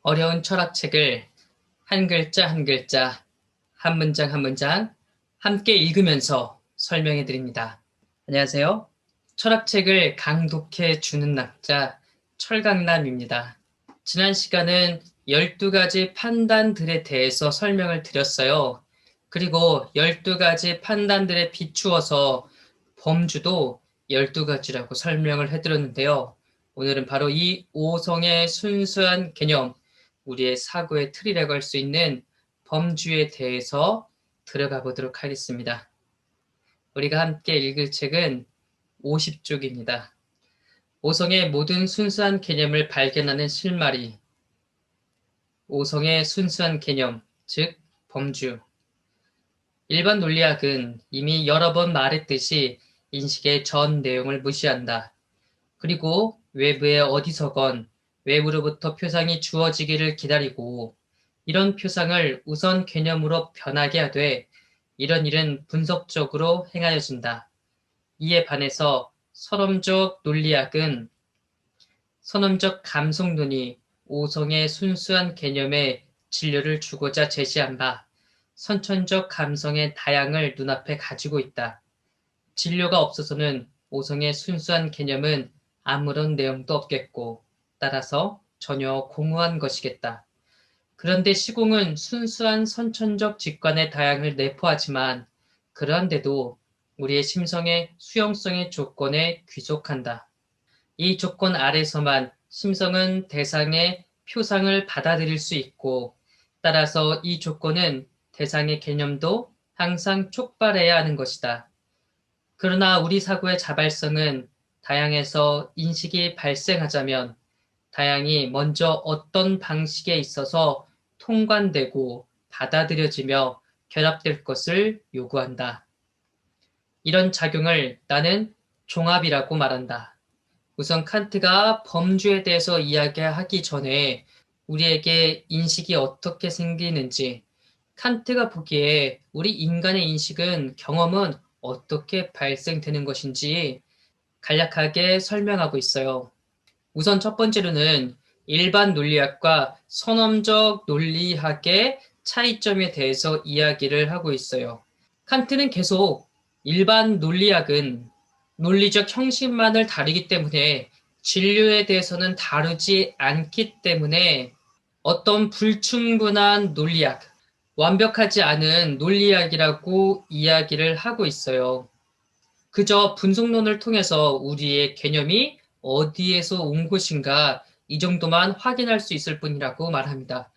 어려운 철학책을 한 글자 한 글자, 한 문장 한 문장 함께 읽으면서 설명해 드립니다. 안녕하세요. 철학책을 강독해 주는 낙자 철강남입니다. 지난 시간은 12가지 판단들에 대해서 설명을 드렸어요. 그리고 12가지 판단들에 비추어서 범주도 12가지라고 설명을 해드렸는데요. 오늘은 바로 이 오성의 순수한 개념, 우리의 사고의 틀이라고 할 수 있는 범주에 대해서 들어가 보도록 하겠습니다. 우리가 함께 읽을 책은 50쪽입니다. 오성의 모든 순수한 개념을 발견하는 실마리, 오성의 순수한 개념, 즉 범주. 일반 논리학은 이미 여러 번 말했듯이 인식의 전 내용을 무시한다. 그리고 외부의 어디서건 외부로부터 표상이 주어지기를 기다리고 이런 표상을 우선 개념으로 변하게 하되 이런 일은 분석적으로 행하여진다. 이에 반해서 선험적 감성론이 오성의 순수한 개념에 진료를 주고자 제시한 바 선천적 감성의 다양을 눈앞에 가지고 있다. 진료가 없어서는 오성의 순수한 개념은 아무런 내용도 없겠고 따라서 전혀 공허한 것이겠다. 그런데 시공은 순수한 선천적 직관의 다양을 내포하지만 그러한데도 우리의 심성의 수용성의 조건에 귀속한다. 이 조건 아래서만 심성은 대상의 표상을 받아들일 수 있고 따라서 이 조건은 대상의 개념도 항상 촉발해야 하는 것이다. 그러나 우리 사고의 자발성은 다양에서 인식이 발생하자면 다양이 먼저 어떤 방식에 있어서 통관되고 받아들여지며 결합될 것을 요구한다. 이런 작용을 나는 종합이라고 말한다. 우선 칸트가 범주에 대해서 이야기하기 전에 우리에게 인식이 어떻게 생기는지, 칸트가 보기에 우리 인간의 인식은 경험은 어떻게 발생되는 것인지 간략하게 설명하고 있어요. 우선 첫 번째로는 일반 논리학과 선험적 논리학의 차이점에 대해서 이야기를 하고 있어요. 칸트는 계속 일반 논리학은 논리적 형식만을 다루기 때문에 진료에 대해서는 다루지 않기 때문에 어떤 불충분한 논리학, 완벽하지 않은 논리학이라고 이야기를 하고 있어요. 그저 분석론을 통해서 우리의 개념이 어디에서 온 것인가 이 정도만 확인할 수 있을 뿐이라고 말합니다.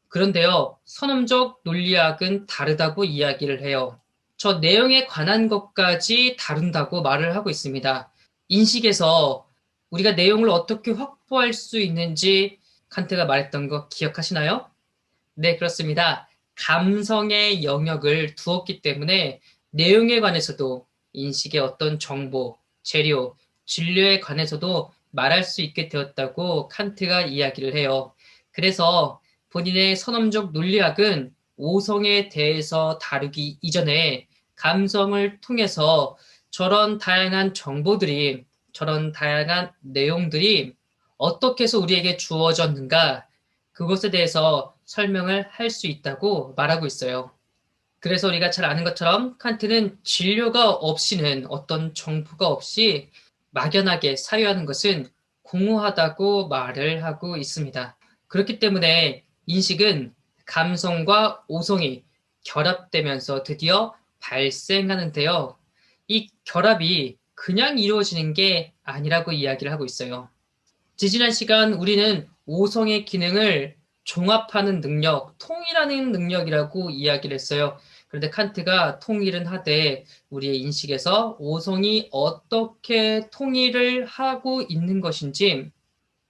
그런데요, 선험적 논리학은 다르다고 이야기를 해요. 저 내용에 관한 것까지 다룬다고 말을 하고 있습니다. 인식에서 우리가 내용을 어떻게 확보할 수 있는지 칸트가 말했던 거 기억하시나요? 네, 그렇습니다. 감성의 영역을 두었기 때문에 내용에 관해서도 인식의 어떤 정보, 재료, 진료에 관해서도 말할 수 있게 되었다고 칸트가 이야기를 해요. 그래서 본인의 선험적 논리학은 오성에 대해서 다루기 이전에 감성을 통해서 저런 다양한 정보들이, 저런 다양한 내용들이 어떻게 해서 우리에게 주어졌는가, 그것에 대해서 설명을 할 수 있다고 말하고 있어요. 그래서 우리가 잘 아는 것처럼 칸트는 진료가 없이는 어떤 정보가 없이 막연하게 사유하는 것은 공허하다고 말을 하고 있습니다. 그렇기 때문에 인식은 감성과 오성이 결합되면서 드디어 발생하는데요. 이 결합이 그냥 이루어지는 게 아니라고 이야기를 하고 있어요. 지지난 시간 우리는 오성의 기능을 종합하는 능력, 통일하는 능력이라고 이야기를 했어요. 그런데 칸트가 통일은 하되 우리의 인식에서 오성이 어떻게 통일을 하고 있는 것인지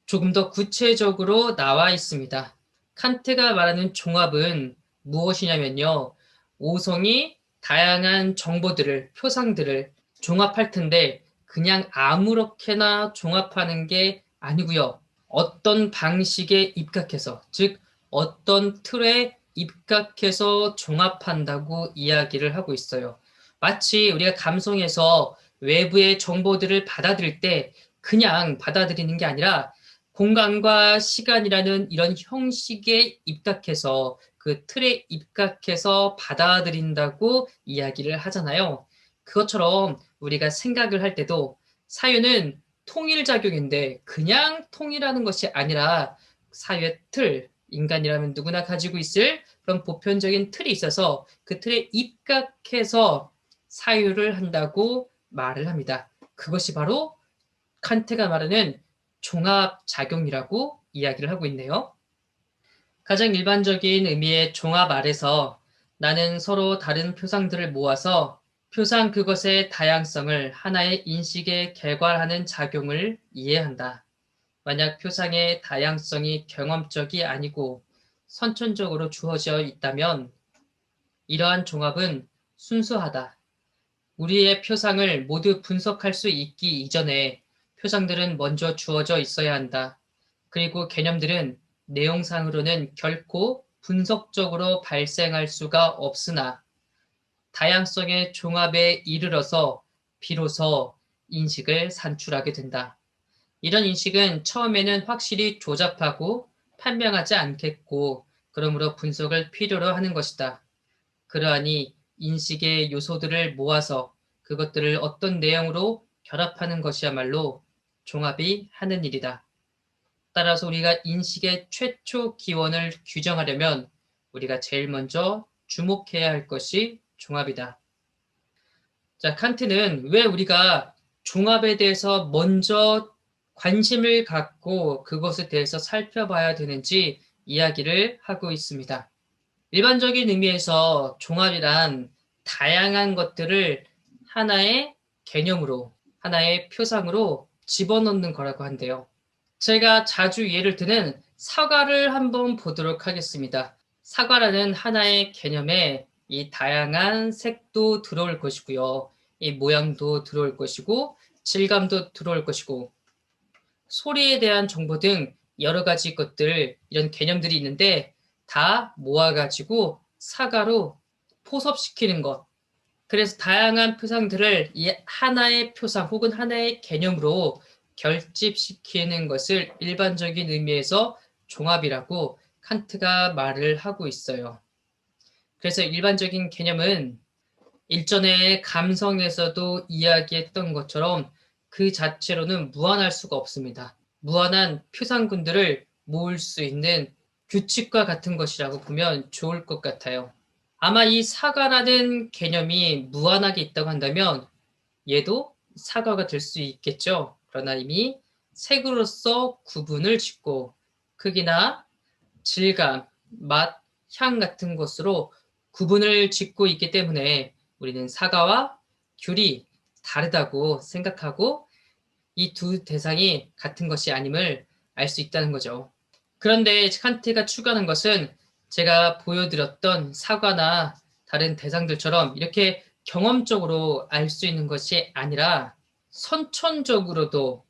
조금 더 구체적으로 나와 있습니다. 칸트가 말하는 종합은 무엇이냐면요. 오성이 다양한 정보들을, 표상들을 종합할 텐데 그냥 아무렇게나 종합하는 게 아니고요. 어떤 방식에 입각해서, 즉 어떤 틀에 입각해서 종합한다고 이야기를 하고 있어요. 마치 우리가 감성에서 외부의 정보들을 받아들일 때 그냥 받아들이는 게 아니라 공간과 시간이라는 이런 형식에 입각해서 그 틀에 입각해서 받아들인다고 이야기를 하잖아요. 그것처럼 우리가 생각을 할 때도 사유는 통일작용인데 그냥 통일하는 것이 아니라 사유의 틀, 인간이라면 누구나 가지고 있을 그런 보편적인 틀이 있어서 그 틀에 입각해서 사유를 한다고 말을 합니다. 그것이 바로 칸트가 말하는 종합작용이라고 이야기를 하고 있네요. 가장 일반적인 의미의 종합 아래서 나는 서로 다른 표상들을 모아서 표상 그것의 다양성을 하나의 인식에 개괄하는 작용을 이해한다. 만약 표상의 다양성이 경험적이 아니고 선천적으로 주어져 있다면 이러한 종합은 순수하다. 우리의 표상을 모두 분석할 수 있기 이전에 표상들은 먼저 주어져 있어야 한다. 그리고 개념들은 내용상으로는 결코 분석적으로 발생할 수가 없으나 다양성의 종합에 이르러서 비로소 인식을 산출하게 된다. 이런 인식은 처음에는 확실히 조잡하고 판명하지 않겠고 그러므로 분석을 필요로 하는 것이다. 그러하니 인식의 요소들을 모아서 그것들을 어떤 내용으로 결합하는 것이야말로 종합이 하는 일이다. 따라서 우리가 인식의 최초 기원을 규정하려면 우리가 제일 먼저 주목해야 할 것이 종합이다. 자, 칸트는 왜 우리가 종합에 대해서 먼저 관심을 갖고 그것에 대해서 살펴봐야 되는지 이야기를 하고 있습니다. 일반적인 의미에서 종합이란 다양한 것들을 하나의 개념으로, 하나의 표상으로 집어넣는 거라고 한대요. 제가 자주 예를 드는 사과를 한번 보도록 하겠습니다. 사과라는 하나의 개념에 이 다양한 색도 들어올 것이고요. 이 모양도 들어올 것이고, 질감도 들어올 것이고, 소리에 대한 정보 등 여러 가지 것들, 이런 개념들이 있는데 다 모아가지고 사과로 포섭시키는 것. 그래서 다양한 표상들을 이 하나의 표상 혹은 하나의 개념으로 결집시키는 것을 일반적인 의미에서 종합이라고 칸트가 말을 하고 있어요. 그래서 일반적인 개념은 일전에 감성에서도 이야기했던 것처럼 그 자체로는 무한할 수가 없습니다. 무한한 표상군들을 모을 수 있는 규칙과 같은 것이라고 보면 좋을 것 같아요. 아마 이 사과라는 개념이 무한하게 있다고 한다면 얘도 사과가 될 수 있겠죠. 그러나 이미 색으로서 구분을 짓고 크기나 질감, 맛, 향 같은 것으로 구분을 짓고 있기 때문에 우리는 사과와 귤이 다르다고 생각하고 이 두 대상이 같은 것이 아님을 알 수 있다는 거죠. 그런데 칸트가 추구하는 것은 제가 보여드렸던 사과나 다른 대상들처럼 이렇게 경험적으로 알 수 있는 것이 아니라 선천적으로도,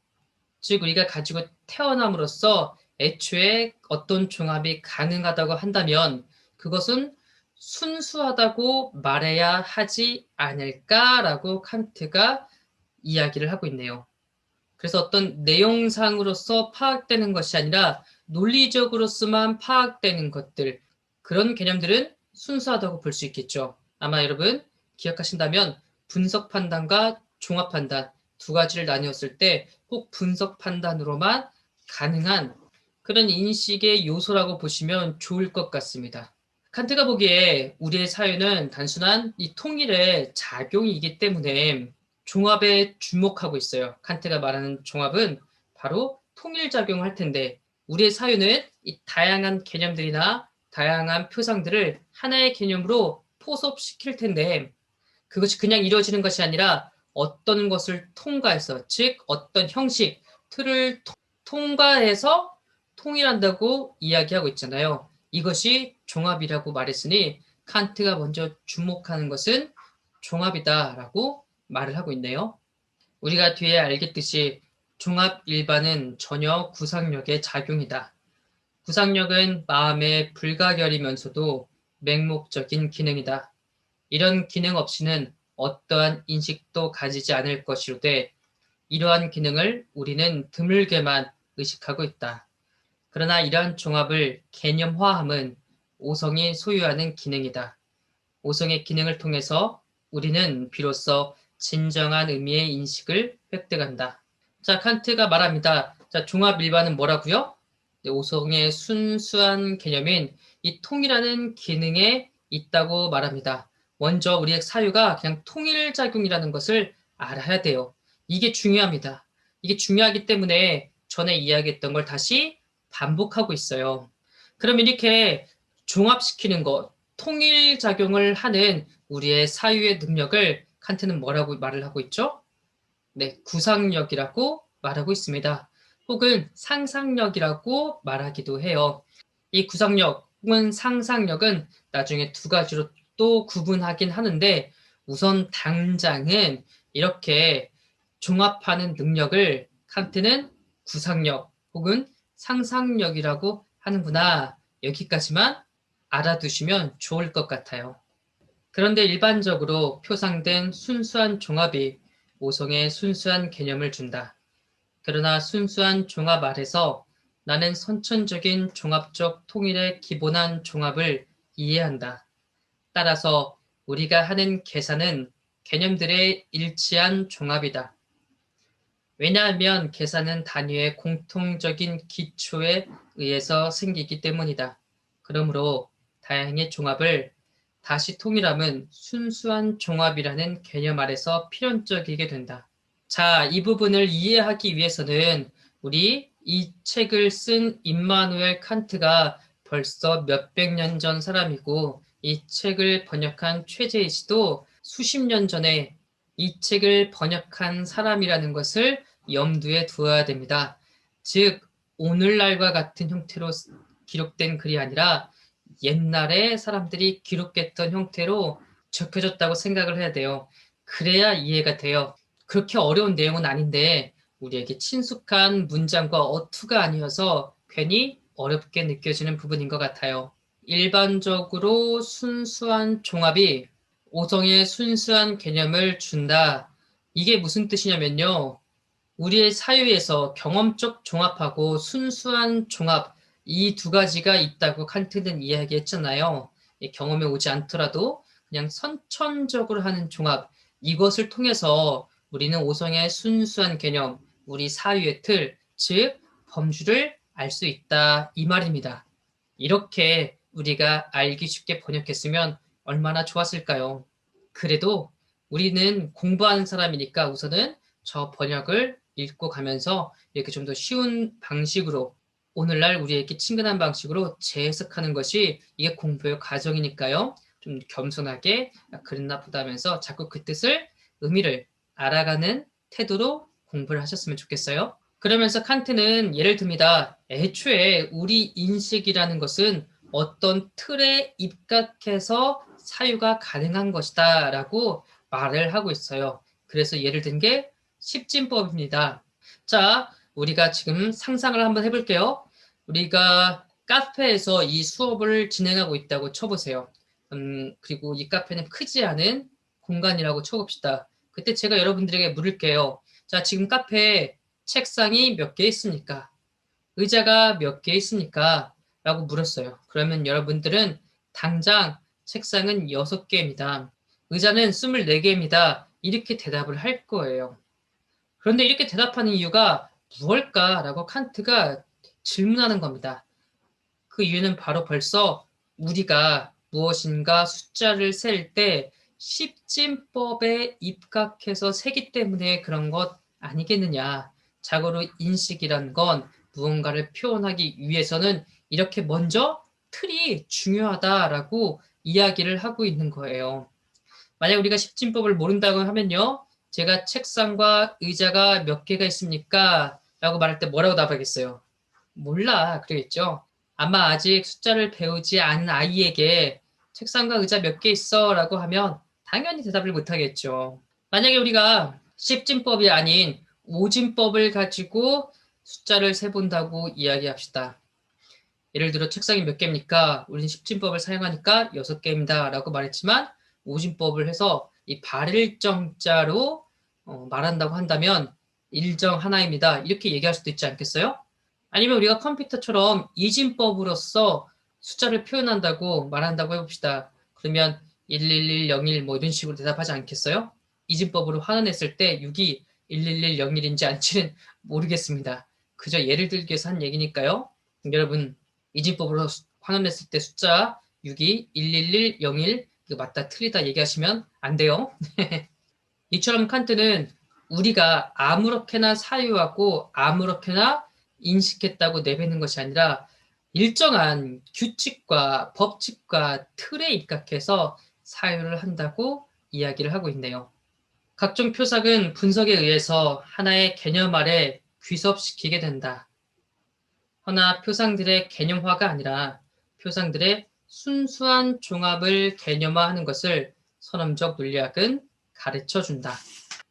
즉 우리가 가지고 태어남으로써 애초에 어떤 종합이 가능하다고 한다면 그것은 순수하다고 말해야 하지 않을까라고 칸트가 이야기를 하고 있네요. 그래서 어떤 내용상으로서 파악되는 것이 아니라 논리적으로서만 파악되는 것들, 그런 개념들은 순수하다고 볼 수 있겠죠. 아마 여러분 기억하신다면 분석 판단과 종합 판단 두 가지를 나뉘었을 때 꼭 분석 판단으로만 가능한 그런 인식의 요소라고 보시면 좋을 것 같습니다. 칸트가 보기에 우리의 사회는 단순한 이 통일의 작용이기 때문에 종합에 주목하고 있어요. 칸트가 말하는 종합은 바로 통일작용을 할 텐데 우리의 사유는 이 다양한 개념들이나 다양한 표상들을 하나의 개념으로 포섭시킬 텐데 그것이 그냥 이루어지는 것이 아니라 어떤 것을 통과해서, 즉 어떤 형식, 틀을 통과해서 통일한다고 이야기하고 있잖아요. 이것이 종합이라고 말했으니 칸트가 먼저 주목하는 것은 종합이다라고 말을 하고 있네요. 우리가 뒤에 알겠듯이 종합 일반은 전혀 구상력의 작용이다. 구상력은 마음의 불가결이면서도 맹목적인 기능이다. 이런 기능 없이는 어떠한 인식도 가지지 않을 것이로되 이러한 기능을 우리는 드물게만 의식하고 있다. 그러나 이러한 종합을 개념화함은 오성이 소유하는 기능이다. 오성의 기능을 통해서 우리는 비로소 진정한 의미의 인식을 획득한다. 자, 칸트가 말합니다. 자, 종합 일반은 뭐라고요? 네, 오성의 순수한 개념인 이 통이라는 기능에 있다고 말합니다. 먼저 우리의 사유가 그냥 통일작용이라는 것을 알아야 돼요. 이게 중요합니다. 이게 중요하기 때문에 전에 이야기했던 걸 다시 반복하고 있어요. 그럼 이렇게 종합시키는 것, 통일작용을 하는 우리의 사유의 능력을 칸트는 뭐라고 말을 하고 있죠? 네, 구상력이라고 말하고 있습니다. 혹은 상상력이라고 말하기도 해요. 이 구상력 혹은 상상력은 나중에 두 가지로 또 구분하긴 하는데 우선 당장은 이렇게 종합하는 능력을 칸트는 구상력 혹은 상상력이라고 하는구나. 여기까지만 알아두시면 좋을 것 같아요. 그런데 일반적으로 표상된 순수한 종합이 오성의 순수한 개념을 준다. 그러나 순수한 종합 아래서 나는 선천적인 종합적 통일의 기본한 종합을 이해한다. 따라서 우리가 하는 계산은 개념들의 일치한 종합이다. 왜냐하면 계산은 단위의 공통적인 기초에 의해서 생기기 때문이다. 그러므로 다양의 종합을 다시 통일함은 순수한 종합이라는 개념 아래서 필연적이게 된다. 자, 이 부분을 이해하기 위해서는 우리 이 책을 쓴 임마누엘 칸트가 벌써 몇백 년 전 사람이고 이 책을 번역한 최재희 씨도 수십 년 전에 이 책을 번역한 사람이라는 것을 염두에 두어야 됩니다. 즉, 오늘날과 같은 형태로 기록된 글이 아니라 옛날에 사람들이 기록했던 형태로 적혀졌다고 생각을 해야 돼요. 그래야 이해가 돼요. 그렇게 어려운 내용은 아닌데 우리에게 친숙한 문장과 어투가 아니어서 괜히 어렵게 느껴지는 부분인 것 같아요. 일반적으로 순수한 종합이 오성의 순수한 개념을 준다. 이게 무슨 뜻이냐면요. 우리의 사유에서 경험적 종합하고 순수한 종합, 이 두 가지가 있다고 칸트는 이야기했잖아요. 경험에 오지 않더라도 그냥 선천적으로 하는 종합, 이것을 통해서 우리는 오성의 순수한 개념, 우리 사유의 틀, 즉 범주를 알 수 있다 이 말입니다. 이렇게 우리가 알기 쉽게 번역했으면 얼마나 좋았을까요? 그래도 우리는 공부하는 사람이니까 우선은 저 번역을 읽고 가면서 이렇게 좀 더 쉬운 방식으로 오늘날 우리에게 친근한 방식으로 재해석하는 것이 이게 공부의 과정이니까요. 좀 겸손하게 그랬나 보다 하면서 자꾸 그 뜻을 의미를 알아가는 태도로 공부를 하셨으면 좋겠어요. 그러면서 칸트는 예를 듭니다. 애초에 우리 인식이라는 것은 어떤 틀에 입각해서 사유가 가능한 것이다 라고 말을 하고 있어요. 그래서 예를 든 게 십진법입니다. 자, 우리가 지금 상상을 한번 해볼게요. 우리가 카페에서 이 수업을 진행하고 있다고 쳐보세요. 그리고 이 카페는 크지 않은 공간이라고 쳐봅시다. 그때 제가 여러분들에게 물을게요. 자, 지금 카페에 책상이 몇 개 있습니까? 의자가 몇 개 있습니까? 라고 물었어요. 그러면 여러분들은 당장 책상은 6개입니다. 의자는 24개입니다. 이렇게 대답을 할 거예요. 그런데 이렇게 대답하는 이유가 무엇일까라고 칸트가 질문하는 겁니다. 그 이유는 바로 벌써 우리가 무엇인가 숫자를 셀 때 십진법에 입각해서 세기 때문에 그런 것 아니겠느냐. 자고로 인식이란 건 무언가를 표현하기 위해서는 이렇게 먼저 틀이 중요하다라고 이야기를 하고 있는 거예요. 만약 우리가 십진법을 모른다고 하면요. 제가 책상과 의자가 몇 개가 있습니까? 라고 말할 때 뭐라고 답하겠어요? 몰라. 그러겠죠. 아마 아직 숫자를 배우지 않은 아이에게 책상과 의자 몇 개 있어? 라고 하면 당연히 대답을 못 하겠죠. 만약에 우리가 십진법이 아닌 오진법을 가지고 숫자를 세본다고 이야기합시다. 예를 들어 책상이 몇 개입니까? 우리는 십진법을 사용하니까 6개입니다. 라고 말했지만 오진법을 해서 이 발일정자로 말한다고 한다면 일정 하나입니다. 이렇게 얘기할 수도 있지 않겠어요? 아니면 우리가 컴퓨터처럼 이진법으로서 숫자를 표현한다고 말한다고 해봅시다. 그러면 11101 뭐 이런 식으로 대답하지 않겠어요? 이진법으로 환원했을 때 6이 11101인지 아닌지는 모르겠습니다. 그저 예를 들기 위해서 한 얘기니까요. 여러분, 이진법으로 환원했을 때 숫자 6이 11101 이거 맞다 틀리다 얘기하시면 안 돼요. 이처럼 칸트는 우리가 아무렇게나 사유하고 아무렇게나 인식했다고 내뱉는 것이 아니라 일정한 규칙과 법칙과 틀에 입각해서 사유를 한다고 이야기를 하고 있네요. 각종 표상은 분석에 의해서 하나의 개념 아래 귀섭시키게 된다. 허나 표상들의 개념화가 아니라 표상들의 순수한 종합을 개념화하는 것을 선험적 논리학은 가르쳐 준다.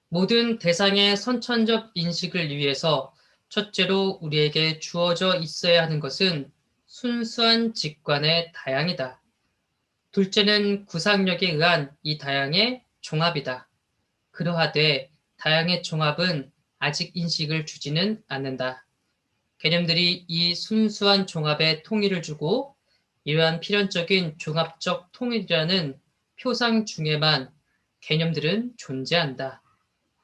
모든 대상의 선천적 인식을 위해서 첫째로 우리에게 주어져 있어야 하는 것은 순수한 직관의 다양이다. 둘째는 구상력에 의한 이 다양의 종합이다. 그러하되 다양의 종합은 아직 인식을 주지는 않는다. 개념들이 이 순수한 종합에 통일을 주고 이러한 필연적인 종합적 통일이라는 표상 중에만 개념들은 존재한다.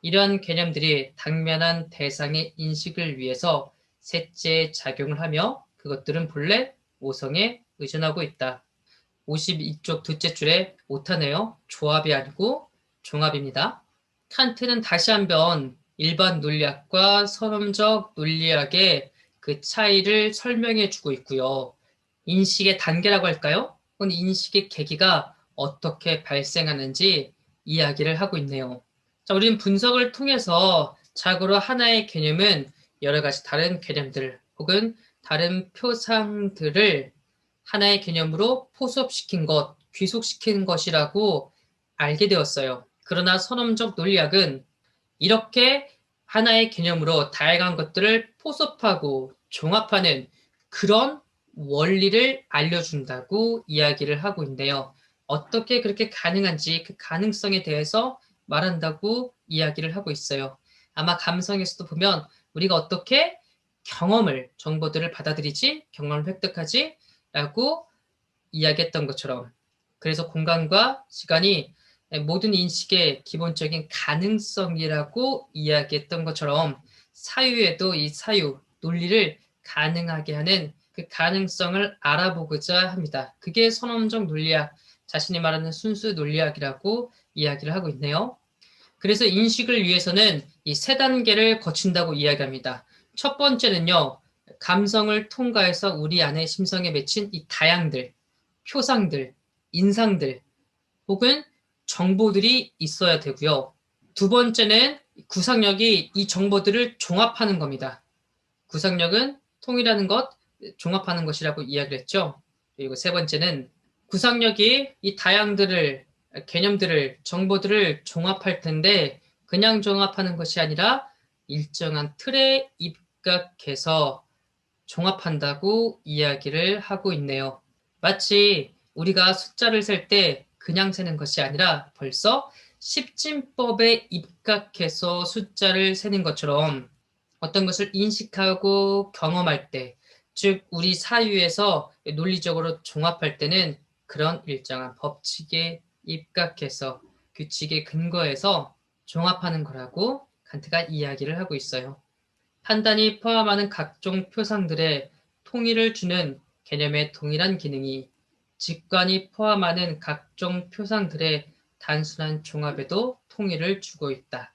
이러한 개념들이 당면한 대상의 인식을 위해서 셋째 작용을 하며 그것들은 본래 오성에 의존하고 있다. 52쪽 둘째 줄에 오타네요. 조합이 아니고 종합입니다. 칸트는 다시 한번 일반 논리학과 선험적 논리학의 그 차이를 설명해 주고 있고요. 인식의 단계라고 할까요? 혹은 인식의 계기가 어떻게 발생하는지 이야기를 하고 있네요. 자, 우리는 분석을 통해서 자고로 하나의 개념은 여러 가지 다른 개념들 혹은 다른 표상들을 하나의 개념으로 포섭시킨 것, 귀속시킨 것이라고 알게 되었어요. 그러나 선험적 논리학은 이렇게 하나의 개념으로 다양한 것들을 포섭하고 종합하는 그런 원리를 알려준다고 이야기를 하고 있는데요. 어떻게 그렇게 가능한지 그 가능성에 대해서 말한다고 이야기를 하고 있어요. 아마 감성에서도 보면 우리가 어떻게 경험을, 정보들을 받아들이지, 경험을 획득하지 라고 이야기했던 것처럼 그래서 공간과 시간이 모든 인식의 기본적인 가능성이라고 이야기했던 것처럼 사유에도 이 사유, 논리를 가능하게 하는 그 가능성을 알아보고자 합니다. 그게 선험적 논리학, 자신이 말하는 순수 논리학이라고 이야기를 하고 있네요. 그래서 인식을 위해서는 이 세 단계를 거친다고 이야기합니다. 첫 번째는요, 감성을 통과해서 우리 안에 심성에 맺힌 이 다양들, 표상들, 인상들, 혹은 정보들이 있어야 되고요. 두 번째는 구상력이 이 정보들을 종합하는 겁니다. 구상력은 통일하는 것, 종합하는 것이라고 이야기를 했죠. 그리고 세 번째는 구상력이 이 다양들을, 개념들을, 정보들을 종합할 텐데 그냥 종합하는 것이 아니라 일정한 틀에 입각해서 종합한다고 이야기를 하고 있네요. 마치 우리가 숫자를 셀 때 그냥 세는 것이 아니라 벌써 십진법에 입각해서 숫자를 세는 것처럼 어떤 것을 인식하고 경험할 때, 즉 우리 사유에서 논리적으로 종합할 때는 그런 일정한 법칙에 입각해서 규칙에 근거해서 종합하는 거라고 칸트가 이야기를 하고 있어요. 판단이 포함하는 각종 표상들의 통일을 주는 개념의 동일한 기능이 직관이 포함하는 각종 표상들의 단순한 종합에도 통일을 주고 있다.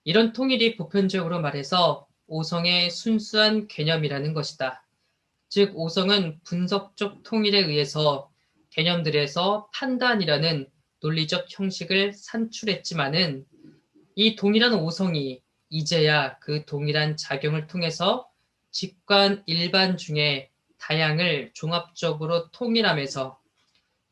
이런 통일이 보편적으로 말해서 오성의 순수한 개념이라는 것이다. 즉, 오성은 분석적 통일에 의해서 개념들에서 판단이라는 논리적 형식을 산출했지만은 이 동일한 오성이 이제야 그 동일한 작용을 통해서 직관 일반 중에 다양을 종합적으로 통일하면서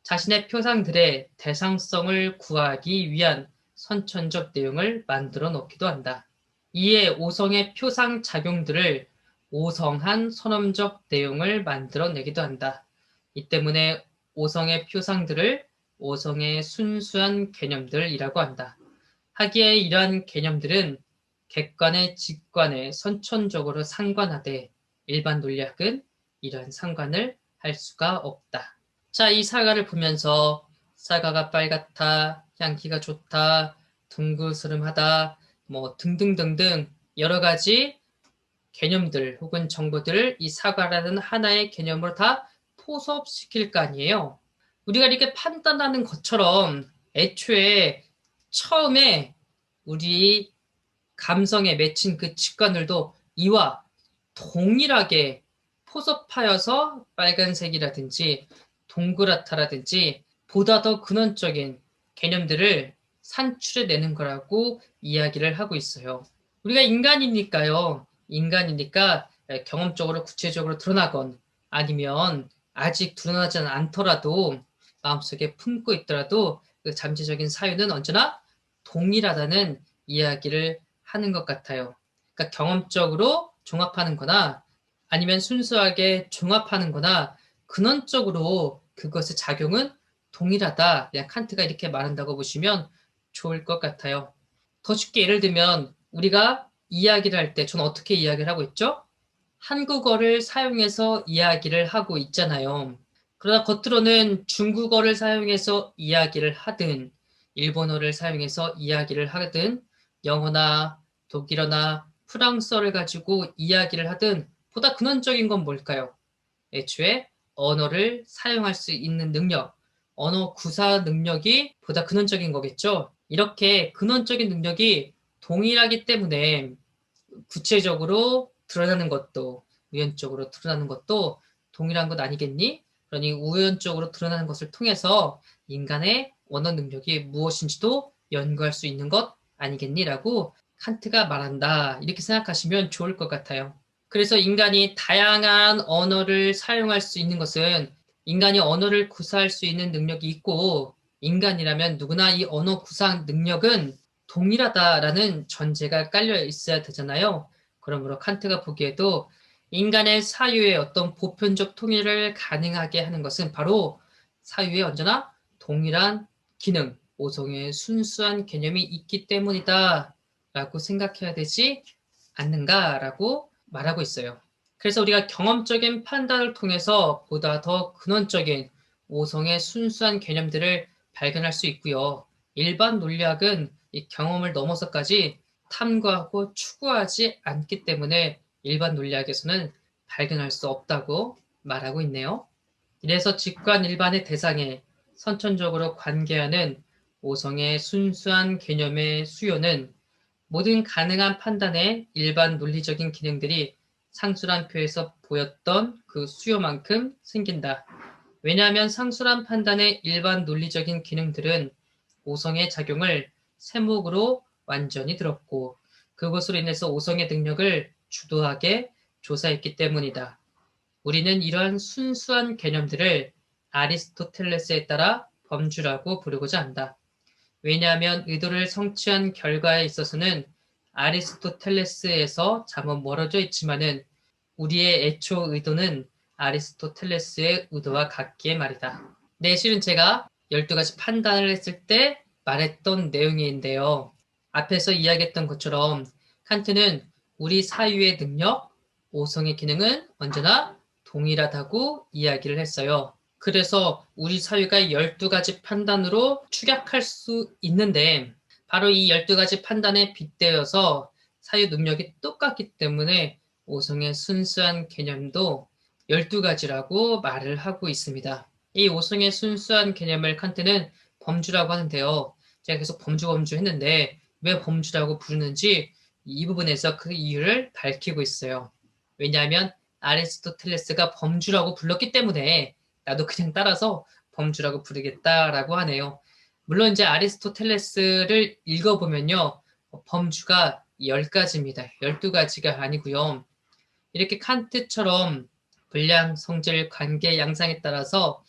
자신의 표상들의 대상성을 구하기 위한 선천적 내용을 만들어 놓기도 한다. 이에 오성의 표상 작용들을 오성한 선험적 내용을 만들어 내기도 한다. 이 때문에 오성의 표상들을 오성의 순수한 개념들이라고 한다. 하기에 이러한 개념들은 객관의 직관에 선천적으로 상관하되 일반 논리학은 이러한 상관을 할 수가 없다. 자, 이 사과를 보면서 사과가 빨갛다, 향기가 좋다, 둥그스름하다, 뭐 등등등등 여러 가지 개념들 혹은 정보들을 이 사과라는 하나의 개념으로 다 포섭시킬 거 아니에요. 우리가 이렇게 판단하는 것처럼 애초에 처음에 우리 감성에 맺힌 그 직관들도 이와 동일하게 포섭하여서 빨간색이라든지 동그랗다라든지 보다 더 근원적인 개념들을 산출해내는 거라고 이야기를 하고 있어요. 우리가 인간이니까요. 인간이니까 경험적으로 구체적으로 드러나건 아니면 아직 드러나지는 않더라도 마음속에 품고 있더라도 그 잠재적인 사유는 언제나 동일하다는 이야기를 하는 것 같아요. 그러니까 경험적으로 종합하는 거나 아니면 순수하게 종합하는 거나 근원적으로 그것의 작용은 동일하다. 그냥 칸트가 이렇게 말한다고 보시면 좋을 것 같아요. 더 쉽게 예를 들면 우리가 이야기를 할 때 저는 어떻게 이야기를 하고 있죠? 한국어를 사용해서 이야기를 하고 있잖아요. 그러나 겉으로는 중국어를 사용해서 이야기를 하든 일본어를 사용해서 이야기를 하든 영어나 독일어나 프랑스어를 가지고 이야기를 하든 보다 근원적인 건 뭘까요? 애초에 언어를 사용할 수 있는 능력, 언어 구사 능력이 보다 근원적인 거겠죠. 이렇게 근원적인 능력이 동일하기 때문에 구체적으로 드러나는 것도 우연적으로 드러나는 것도 동일한 것 아니겠니? 그러니 우연적으로 드러나는 것을 통해서 인간의 언어 능력이 무엇인지도 연구할 수 있는 것 아니겠니?라고 칸트가 말한다. 이렇게 생각하시면 좋을 것 같아요. 그래서 인간이 다양한 언어를 사용할 수 있는 것은 인간이 언어를 구사할 수 있는 능력이 있고 인간이라면 누구나 이 언어 구사 능력은 동일하다라는 전제가 깔려 있어야 되잖아요. 그러므로 칸트가 보기에도 인간의 사유의 어떤 보편적 통일을 가능하게 하는 것은 바로 사유에 언제나 동일한 기능, 오성의 순수한 개념이 있기 때문이다 라고 생각해야 되지 않는가라고 말하고 있어요. 그래서 우리가 경험적인 판단을 통해서 보다 더 근원적인 오성의 순수한 개념들을 발견할 수 있고요. 일반 논리학은 이 경험을 넘어서까지 탐구하고 추구하지 않기 때문에 일반 논리학에서는 발견할 수 없다고 말하고 있네요. 이래서 직관 일반의 대상에 선천적으로 관계하는 오성의 순수한 개념의 수요는 모든 가능한 판단의 일반 논리적인 기능들이 상수란 표에서 보였던 그 수요만큼 생긴다. 왜냐하면 상수란 판단의 일반 논리적인 기능들은 오성의 작용을 세목으로 완전히 들었고 그것으로 인해서 오성의 능력을 주도하게 조사했기 때문이다. 우리는 이러한 순수한 개념들을 아리스토텔레스에 따라 범주라고 부르고자 한다. 왜냐하면 의도를 성취한 결과에 있어서는 아리스토텔레스에서 잠은 멀어져 있지만은 우리의 애초 의도는 아리스토텔레스의 의도와 같기에 말이다. 네, 실은 제가 12가지 판단을 했을 때 말했던 내용인데요. 앞에서 이야기했던 것처럼 칸트는 우리 사유의 능력, 오성의 기능은 언제나 동일하다고 이야기를 했어요. 그래서 우리 사유가 12가지 판단으로 축약할 수 있는데 바로 이 12가지 판단에 빗대어서 사유 능력이 똑같기 때문에 오성의 순수한 개념도 12가지라고 말을 하고 있습니다. 이 오성의 순수한 개념을 칸트는 범주라고 하는데요. 제가 계속 범주 했는데 왜 범주라고 부르는지 이 부분에서 그 이유를 밝히고 있어요. 왜냐하면 아리스토텔레스가 범주라고 불렀기 때문에 나도 그냥 따라서 범주라고 부르겠다라고 하네요. 물론 이제 아리스토텔레스를 읽어보면요. 범주가 10가지입니다. 12가지가 아니고요. 이렇게 칸트처럼 분량, 성질, 관계, 양상에 따라서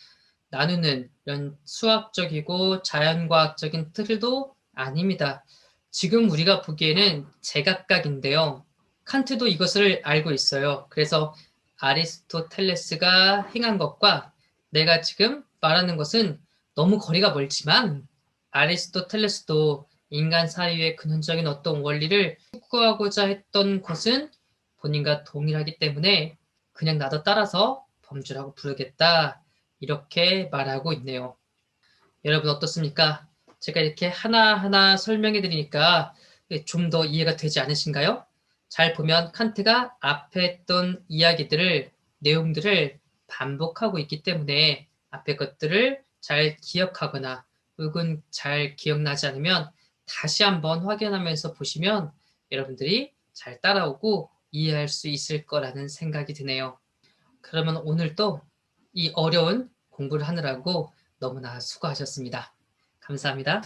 나누는 이런 수학적이고 자연과학적인 틀도 아닙니다. 지금 우리가 보기에는 제각각인데요. 칸트도 이것을 알고 있어요. 그래서 아리스토텔레스가 행한 것과 내가 지금 말하는 것은 너무 거리가 멀지만 아리스토텔레스도 인간 사이의 근원적인 어떤 원리를 추구하고자 했던 것은 본인과 동일하기 때문에 그냥 나도 따라서 범주라고 부르겠다. 이렇게 말하고 있네요. 여러분 어떻습니까? 제가 이렇게 하나하나 설명해 드리니까 좀 더 이해가 되지 않으신가요? 잘 보면 칸트가 앞에 했던 이야기들을, 내용들을 반복하고 있기 때문에 앞에 것들을 잘 기억하거나 혹은 잘 기억나지 않으면 다시 한번 확인하면서 보시면 여러분들이 잘 따라오고 이해할 수 있을 거라는 생각이 드네요. 그러면 오늘도 이 어려운 공부를 하느라고 너무나 수고하셨습니다. 감사합니다.